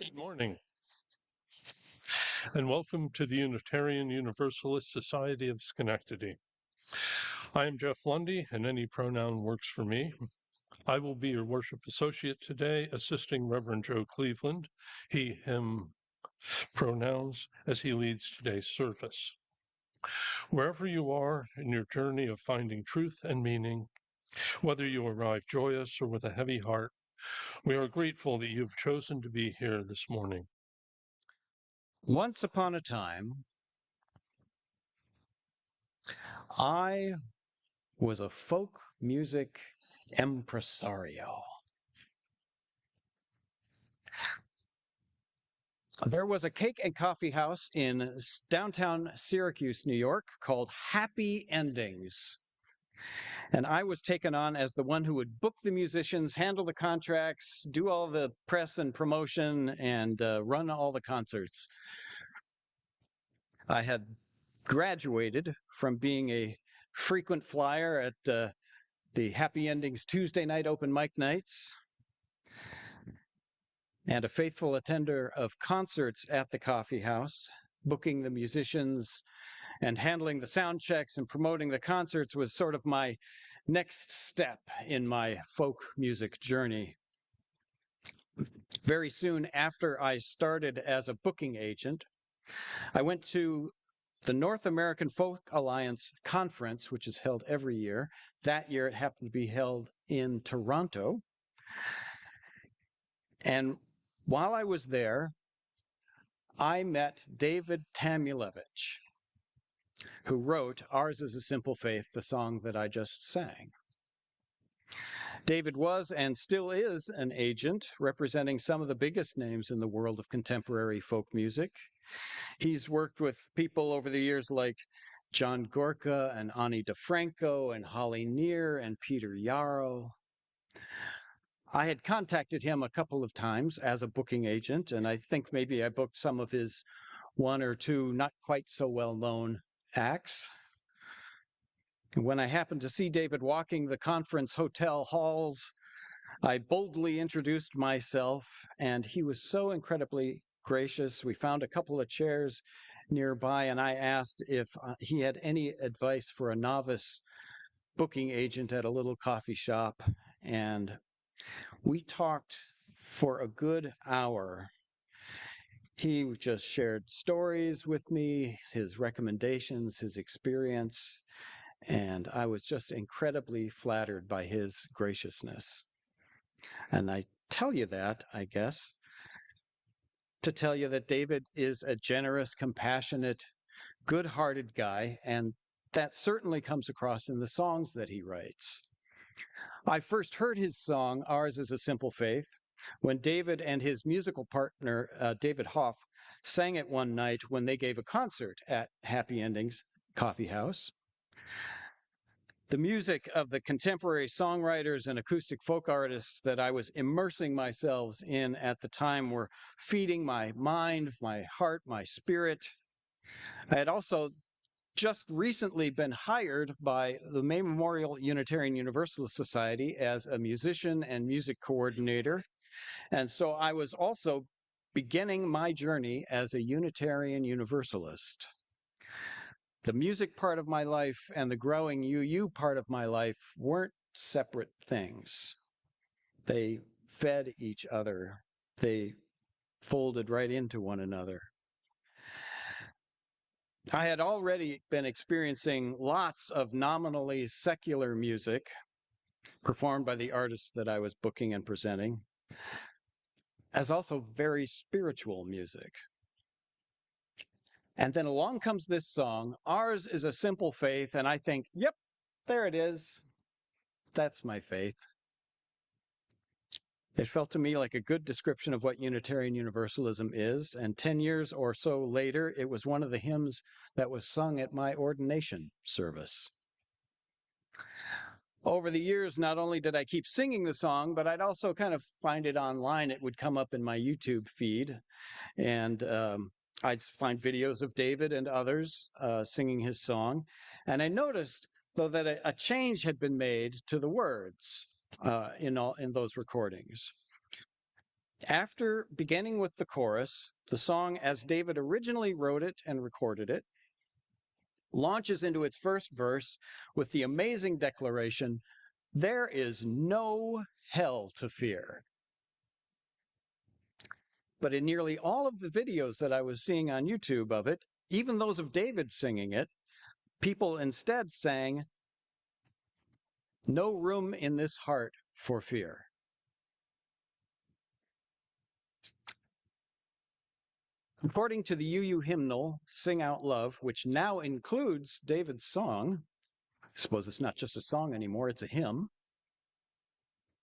Good morning, and welcome to the Unitarian Universalist Society of Schenectady. I am Jeff Lundy, and any pronoun works for me. I will be your worship associate today, assisting Reverend Joe Cleveland, he, him pronouns, as he leads today's service. Wherever you are in your journey of finding truth and meaning, whether you arrive joyous or with a heavy heart, we are grateful that you have chosen to be here this morning. Once upon a time, I was a folk music impresario. There was a cake and coffee house in downtown Syracuse, New York, called Happy Endings. And I was taken on as the one who would book the musicians, handle the contracts, do all the press and promotion, and run all the concerts. I had graduated from being a frequent flyer at the Happy Endings Tuesday night open mic nights, and a faithful attender of concerts at the coffee house. Booking the musicians and handling the sound checks and promoting the concerts was sort of my next step in my folk music journey. Very soon after I started as a booking agent, I went to the North American Folk Alliance Conference, which is held every year. That year it happened to be held in Toronto. And while I was there, I met David Tamulevich, who wrote Ours is a Simple Faith, the song that I just sang. David was and still is an agent representing some of the biggest names in the world of contemporary folk music. He's worked with people over the years like John Gorka and Ani DeFranco and Holly Near and Peter Yarrow. I had contacted him a couple of times as a booking agent, and I think maybe I booked some of his one or two not quite so well-known acts. When I happened to see David walking the conference hotel halls, I boldly introduced myself, and he was so incredibly gracious. We found a couple of chairs nearby, and I asked if he had any advice for a novice booking agent at a little coffee shop, and we talked for a good hour. He just shared stories with me, his recommendations, his experience, and I was just incredibly flattered by his graciousness. And I tell you that, I guess, to tell you that David is a generous, compassionate, good-hearted guy, and that certainly comes across in the songs that he writes. I first heard his song, Ours is a Simple Faith, when David and his musical partner, David Hoff, sang it one night when they gave a concert at Happy Endings Coffee House. The music of the contemporary songwriters and acoustic folk artists that I was immersing myself in at the time were feeding my mind, my heart, my spirit. I had also just recently been hired by the May Memorial Unitarian Universalist Society as a musician and music coordinator. And so I was also beginning my journey as a Unitarian Universalist. The music part of my life and the growing UU part of my life weren't separate things. They fed each other. They folded right into one another. I had already been experiencing lots of nominally secular music performed by the artists that I was booking and presenting, as also very spiritual music. And then along comes this song, Ours is a Simple Faith, and I think, yep, there it is. That's my faith. It felt to me like a good description of what Unitarian Universalism is, and 10 years or so later, it was one of the hymns that was sung at my ordination service. Over the years, not only did I keep singing the song, but I'd also kind of find it online. It would come up in my YouTube feed, and I'd find videos of David and others singing his song. And I noticed, though, that a change had been made to the words in those recordings. After beginning with the chorus, the song, as David originally wrote it and recorded it, launches into its first verse with the amazing declaration, "There is no hell to fear." But in nearly all of the videos that I was seeing on YouTube of it, even those of David singing it, people instead sang, "No room in this heart for fear." According to the UU hymnal, Sing Out Love, which now includes David's song, I suppose it's not just a song anymore, it's a hymn.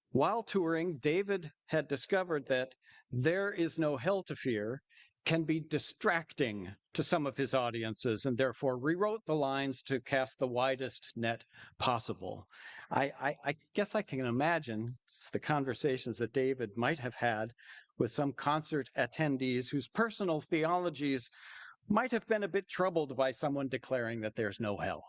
While touring, David had discovered that "there is no hell to fear" can be distracting to some of his audiences, and therefore rewrote the lines to cast the widest net possible. I guess I can imagine the conversations that David might have had with some concert attendees whose personal theologies might have been a bit troubled by someone declaring that there's no hell.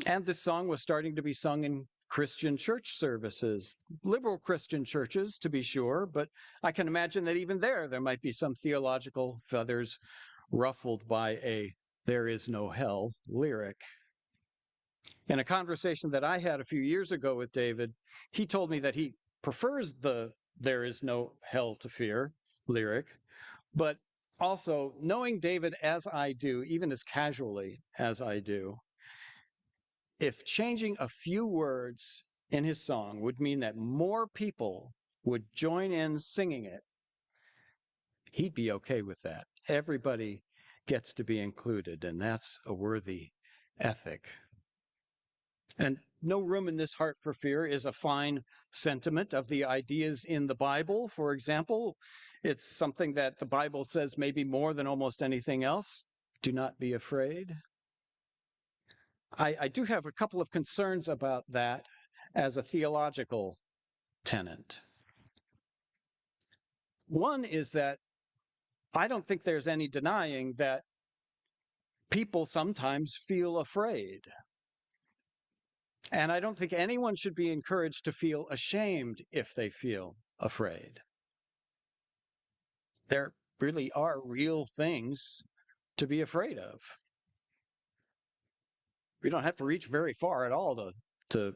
And this song was starting to be sung in Christian church services, liberal Christian churches, to be sure, but I can imagine that even there might be some theological feathers ruffled by a "there is no hell" lyric. In a conversation that I had a few years ago with David, he told me that he prefers the "there is no hell to fear" lyric, but also, knowing David as I do, even as casually as I do, if changing a few words in his song would mean that more people would join in singing it, he'd be okay with that. Everybody gets to be included, and that's a worthy ethic. And "no room in this heart for fear" is a fine sentiment of the ideas in the Bible. For example, it's something that the Bible says maybe more than almost anything else: do not be afraid. I do have a couple of concerns about that as a theological tenet. One is that I don't think there's any denying that people sometimes feel afraid. And I don't think anyone should be encouraged to feel ashamed if they feel afraid. There really are real things to be afraid of. We don't have to reach very far at all to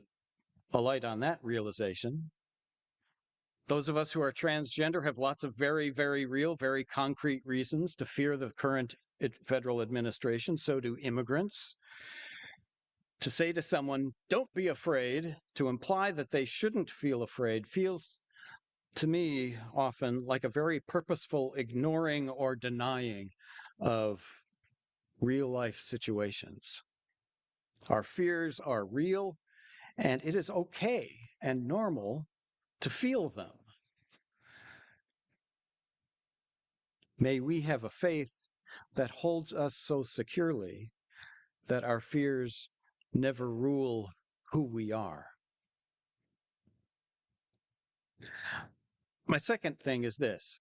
alight on that realization. Those of us who are transgender have lots of very, very real, very concrete reasons to fear the current federal administration. So do immigrants. To say to someone, "don't be afraid," to imply that they shouldn't feel afraid, feels to me often like a very purposeful ignoring or denying of real life situations. Our fears are real, and it is okay and normal to feel them. May we have a faith that holds us so securely that our fears never rule who we are. My second thing is this: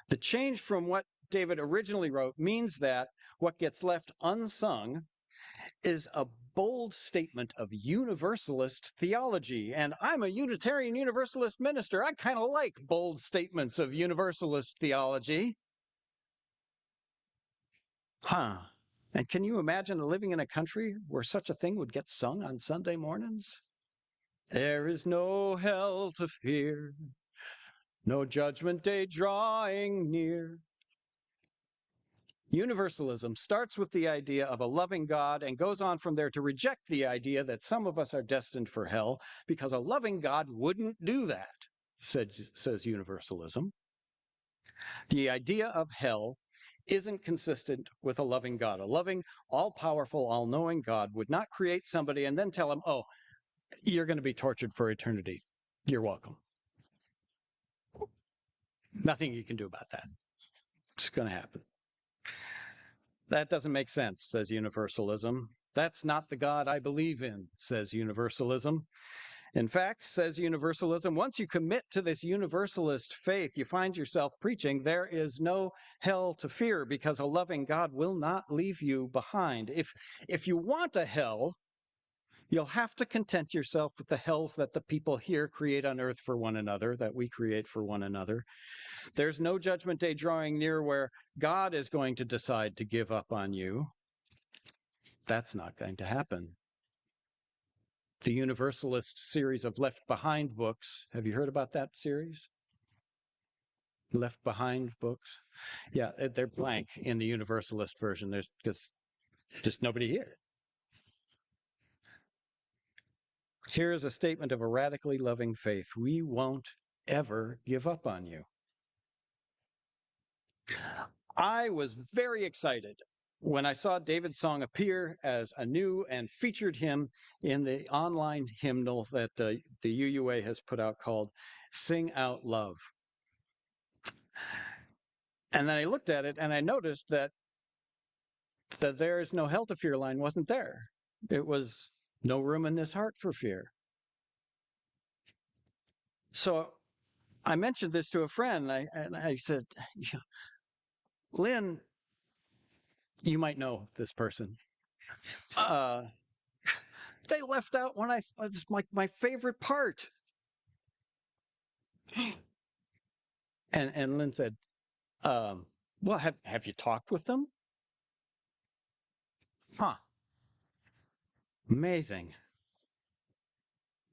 the change from what David originally wrote means that what gets left unsung is a bold statement of universalist theology. And I'm a Unitarian Universalist minister. I kind of like bold statements of universalist theology. And can you imagine living in a country where such a thing would get sung on Sunday mornings? There is no hell to fear, no judgment day drawing near. Universalism starts with the idea of a loving God and goes on from there to reject the idea that some of us are destined for hell, because a loving God wouldn't do that, says Universalism. The idea of hell isn't consistent with a loving God. A loving, all-powerful, all-knowing God would not create somebody and then tell him, "oh, you're going to be tortured for eternity. You're welcome." Nothing you can do about that. It's going to happen. That doesn't make sense, says Universalism. That's not the God I believe in, says Universalism. In fact, says Universalism, once you commit to this universalist faith, you find yourself preaching there is no hell to fear, because a loving God will not leave you behind. If you want a hell, You'll have to content yourself with the hells that the people here create on earth for one another, that we create for one another. There's no judgment day drawing near where God is going to decide to give up on you. That's not going to happen. The Universalist series of Left Behind books. Have you heard about that series? Left Behind books? Yeah, they're blank in the Universalist version. There's just nobody here. Here is a statement of a radically loving faith. We won't ever give up on you. I was very excited when I saw David's song appear as a new and featured hymn in the online hymnal that the UUA has put out called Sing Out Love. And then I looked at it and I noticed that the There Is No Hell to Fear line wasn't there. It was no room in this heart for fear. So I mentioned this to a friend and I said, Lynn, you might know this person. They left out when it's my favorite part. And Lynn said, well, have you talked with them? Huh. Amazing.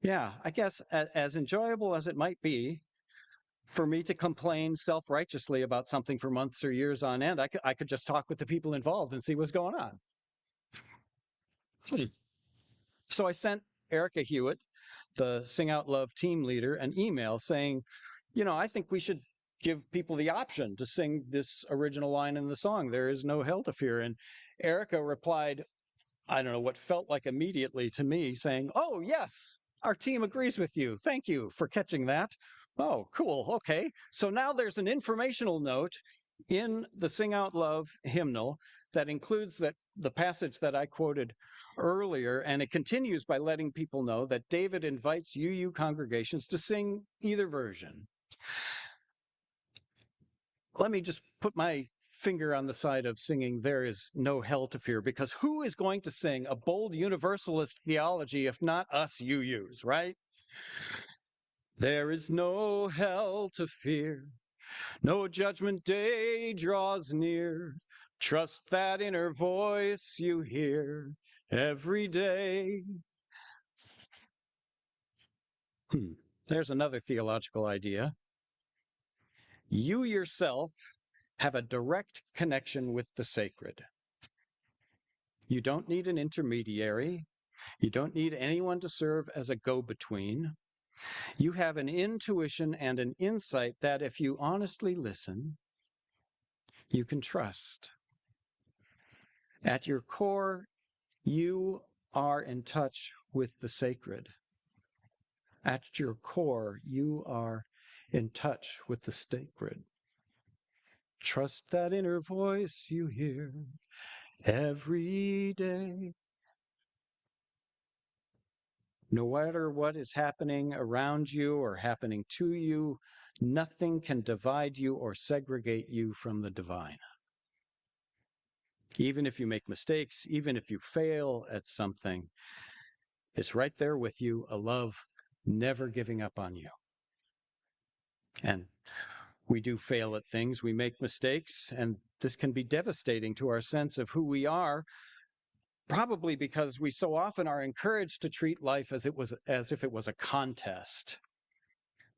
Yeah, I guess as enjoyable as it might be for me to complain self-righteously about something for months or years on end, I could just talk with the people involved and see what's going on. So I sent Erica Hewitt, the Sing Out Love team leader, an email saying, I think we should give people the option to sing this original line in the song, There Is No Hell to Fear. And Erica replied, I don't know, what felt like immediately to me, saying, oh, yes, our team agrees with you. Thank you for catching that. Oh, cool. Okay. So now there's an informational note in the Sing Out Love hymnal that includes the passage that I quoted earlier, and it continues by letting people know that David invites UU congregations to sing either version. Let me just put my finger on the side of singing There Is No Hell to Fear, because who is going to sing a bold universalist theology if not us UUs, right? There is no hell to fear, no judgment day draws near. Trust that inner voice you hear every day. There's another theological idea. You yourself have a direct connection with the sacred. You don't need an intermediary. You don't need anyone to serve as a go-between. You have an intuition and an insight that if you honestly listen, you can trust. At your core, you are in touch with the sacred. At your core, you are in touch with the sacred. Trust that inner voice you hear every day. No matter what is happening around you or happening to you, nothing can divide you or segregate you from the divine. Even if you make mistakes, even if you fail at something, it's right there with you, a love never giving up on you. And we do fail at things, we make mistakes, and this can be devastating to our sense of who we are, probably because we so often are encouraged to treat life as if it was a contest.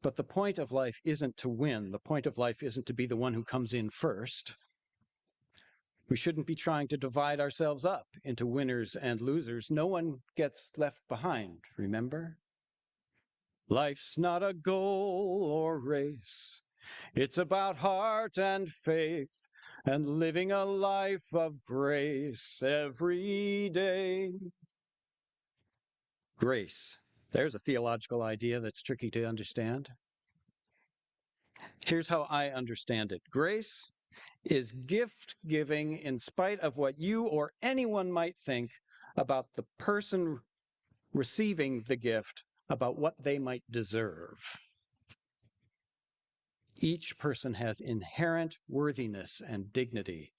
But the point of life isn't to win. The point of life isn't to be the one who comes in first. We shouldn't be trying to divide ourselves up into winners and losers. No one gets left behind, remember? Life's not a goal or race. It's about heart and faith and living a life of grace every day. Grace. There's a theological idea that's tricky to understand. Here's how I understand it. Grace is gift giving in spite of what you or anyone might think about the person receiving the gift, about what they might deserve. Each person has inherent worthiness and dignity.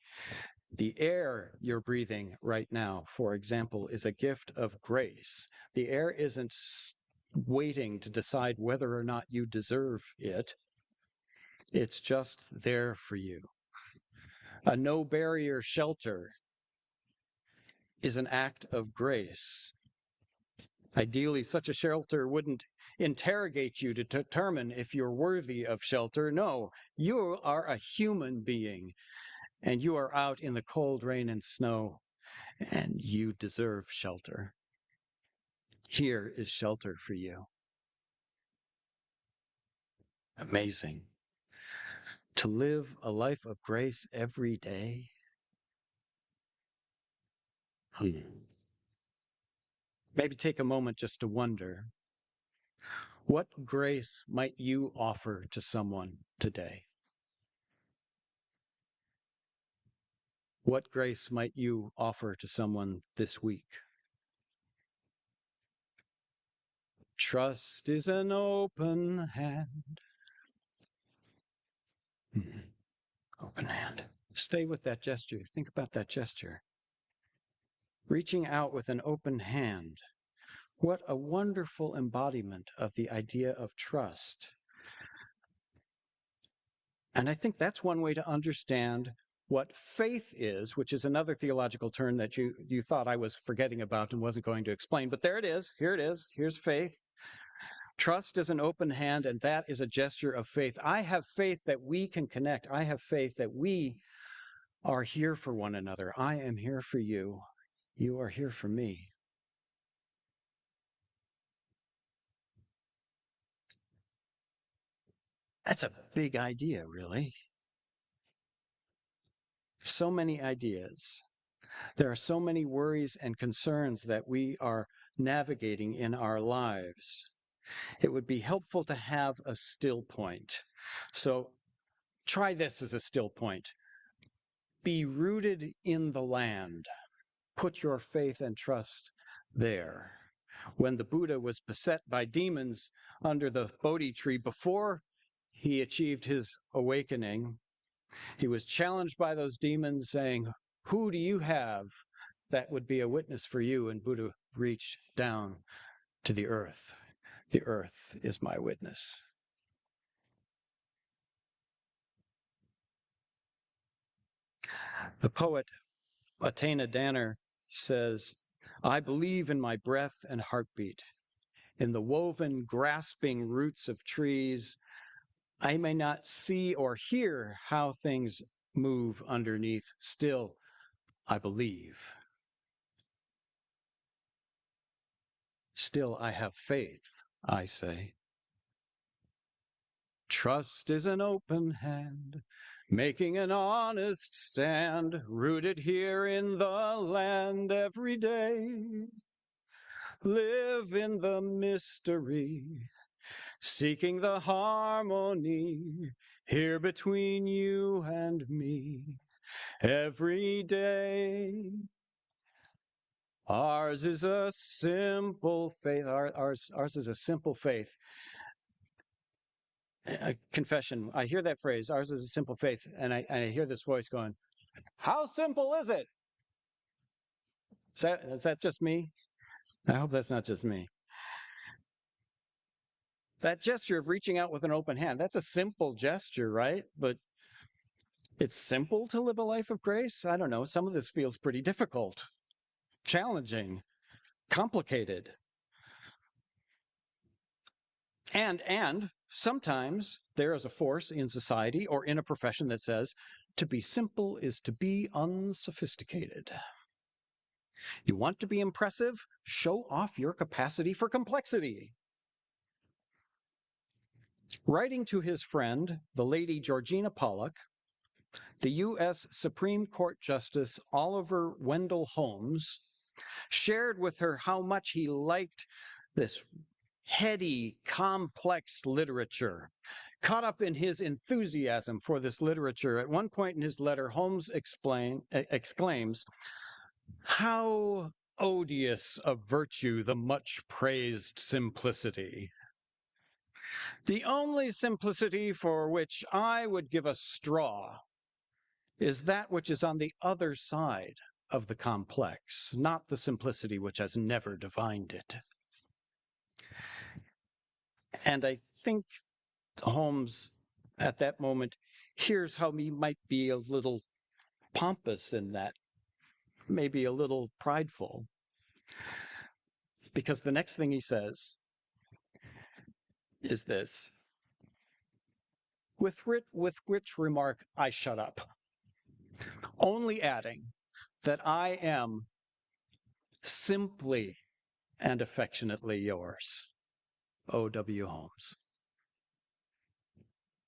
The air you're breathing right now, for example, is a gift of grace. The air isn't waiting to decide whether or not you deserve it. It's just there for you. A no-barrier shelter is an act of grace. Ideally, such a shelter wouldn't interrogate you to determine if you're worthy of shelter. No, you are a human being, and you are out in the cold rain and snow, and you deserve shelter. Here is shelter for you. Amazing. To live a life of grace every day. Maybe take a moment just to wonder, what grace might you offer to someone today? What grace might you offer to someone this week? Trust is an open hand. Open hand. Stay with that gesture. Think about that gesture. Reaching out with an open hand. What a wonderful embodiment of the idea of trust. And I think that's one way to understand what faith is, which is another theological term that you thought I was forgetting about and wasn't going to explain. But there it is. Here it is. Here's faith. Trust is an open hand, and that is a gesture of faith. I have faith that we can connect. I have faith that we are here for one another. I am here for you. You are here for me. That's a big idea, really. So many ideas. There are so many worries and concerns that we are navigating in our lives. It would be helpful to have a still point. So try this as a still point. Be rooted in the land. Put your faith and trust there. When the Buddha was beset by demons under the Bodhi tree before he achieved his awakening, he was challenged by those demons saying, "Who do you have that would be a witness for you?" And Buddha reached down to the earth. The earth is my witness. The poet Atena Danner says, "I believe in my breath and heartbeat, in the woven, grasping roots of trees. I may not see or hear how things move underneath. Still, I believe. Still, I have faith," I say. Trust is an open hand, making an honest stand, rooted here in the land every day. Live in the mystery, seeking the harmony here between you and me every day. Ours is a simple faith. Ours is a simple faith. A confession. I hear that phrase, ours is a simple faith, and I hear this voice going, "How simple is it?" Is that just me? I hope that's not just me. That gesture of reaching out with an open hand, that's a simple gesture, right? But it's simple to live a life of grace? I don't know. Some of this feels pretty difficult, challenging, complicated. And sometimes there is a force in society or in a profession that says, to be simple is to be unsophisticated. You want to be impressive? Show off your capacity for complexity. Writing to his friend, the Lady Georgina Pollock, the U.S. Supreme Court Justice Oliver Wendell Holmes shared with her how much he liked this heady, complex literature. Caught up in his enthusiasm for this literature, at one point in his letter, Holmes exclaims, "How odious a virtue the much praised simplicity. The only simplicity for which I would give a straw is that which is on the other side of the complex, not the simplicity which has never divined it. And I think Holmes, at that moment, hears how he might be a little pompous in that, maybe a little prideful, because the next thing he says is this, with which remark I shut up, only adding that I am simply and affectionately yours, O.W. Holmes.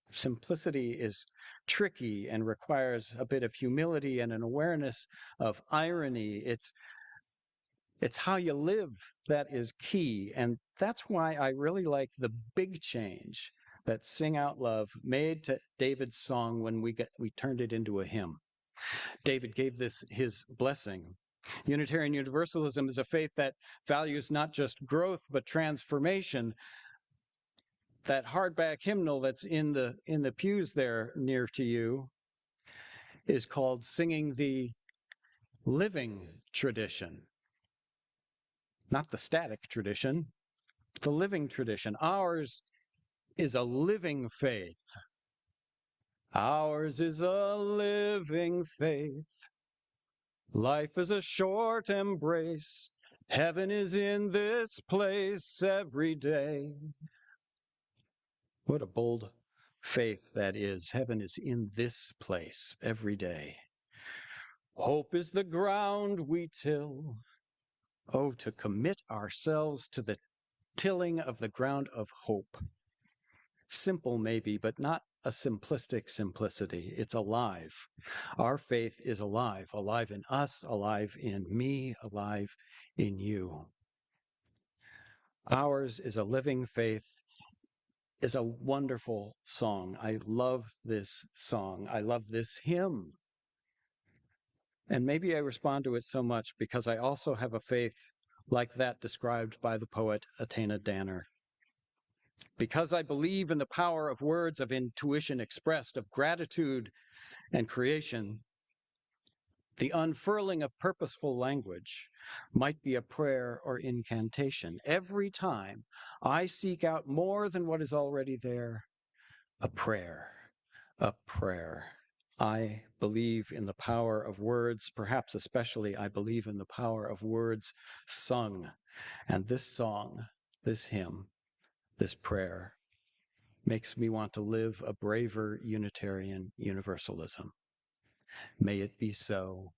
Simplicity is tricky and requires a bit of humility and an awareness of irony. It's how you live that is key. And that's why I really like the big change that Sing Out Love made to David's song when we turned it into a hymn. David gave this his blessing. Unitarian Universalism is a faith that values not just growth, but transformation. That hardback hymnal that's in the pews there near to you is called Singing the Living Tradition. Not the static tradition, the living tradition. Ours is a living faith. Ours is a living faith. Life is a short embrace. Heaven is in this place every day. What a bold faith that is. Heaven is in this place every day. Hope is the ground we till. Oh, to commit ourselves to the tilling of the ground of hope. Simple maybe, but not a simplistic simplicity. It's alive. Our faith is alive, alive in us, alive in me, alive in you. Ours is a living faith, is a wonderful song. I love this song. I love this hymn. And maybe I respond to it so much because I also have a faith like that described by the poet Atena Danner. Because I believe in the power of words, of intuition expressed, of gratitude and creation, the unfurling of purposeful language might be a prayer or incantation. Every time I seek out more than what is already there, a prayer, a prayer. I believe in the power of words, perhaps especially I believe in the power of words sung. And this song, this hymn, this prayer makes me want to live a braver Unitarian Universalism. May it be so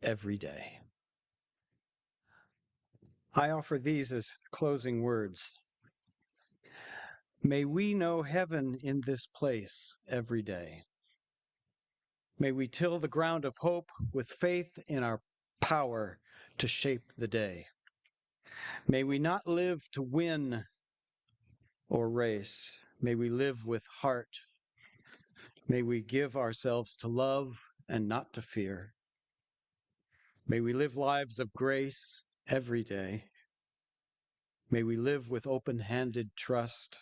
every day. I offer these as closing words. May we know heaven in this place every day. May we till the ground of hope with faith in our power to shape the day. May we not live to win or race. May we live with heart. May we give ourselves to love and not to fear. May we live lives of grace every day. May we live with open-handed trust.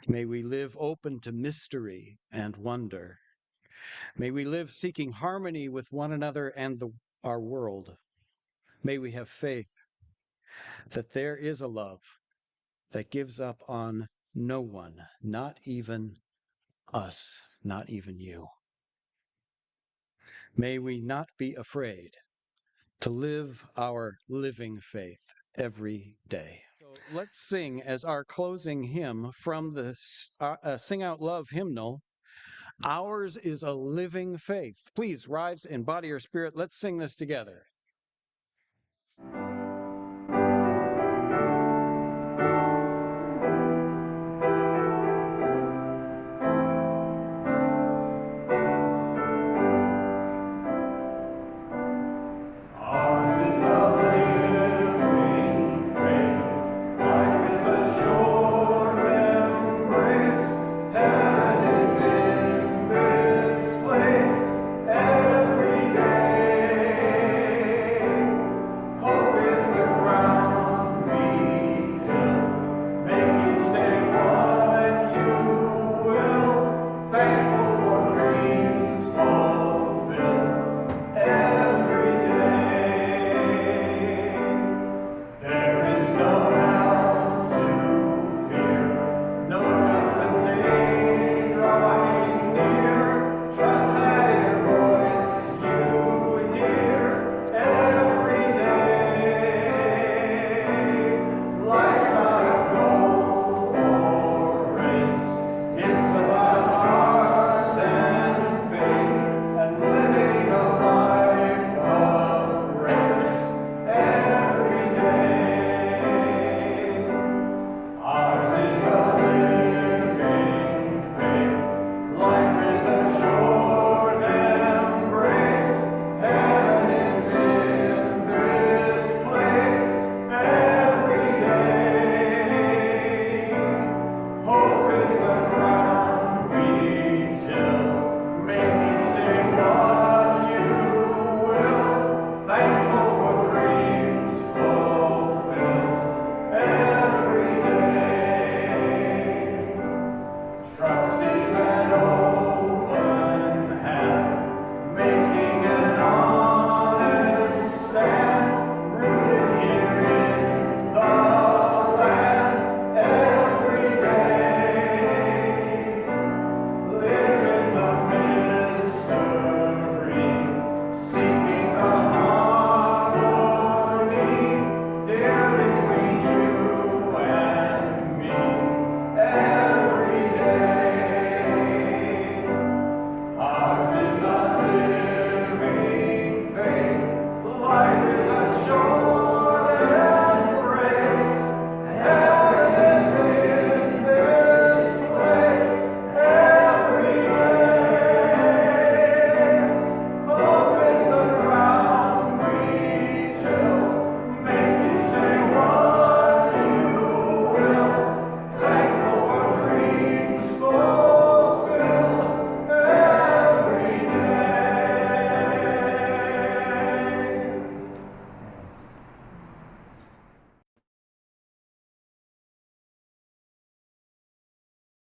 May we live open to mystery and wonder. May we live seeking harmony with one another and our world. May we have faith that there is a love that gives up on no one, not even us, not even you. May we not be afraid to live our living faith every day. So let's sing as our closing hymn from the Sing Out Love hymnal, Ours is a Living Faith. Please rise in body or spirit. Let's sing this together.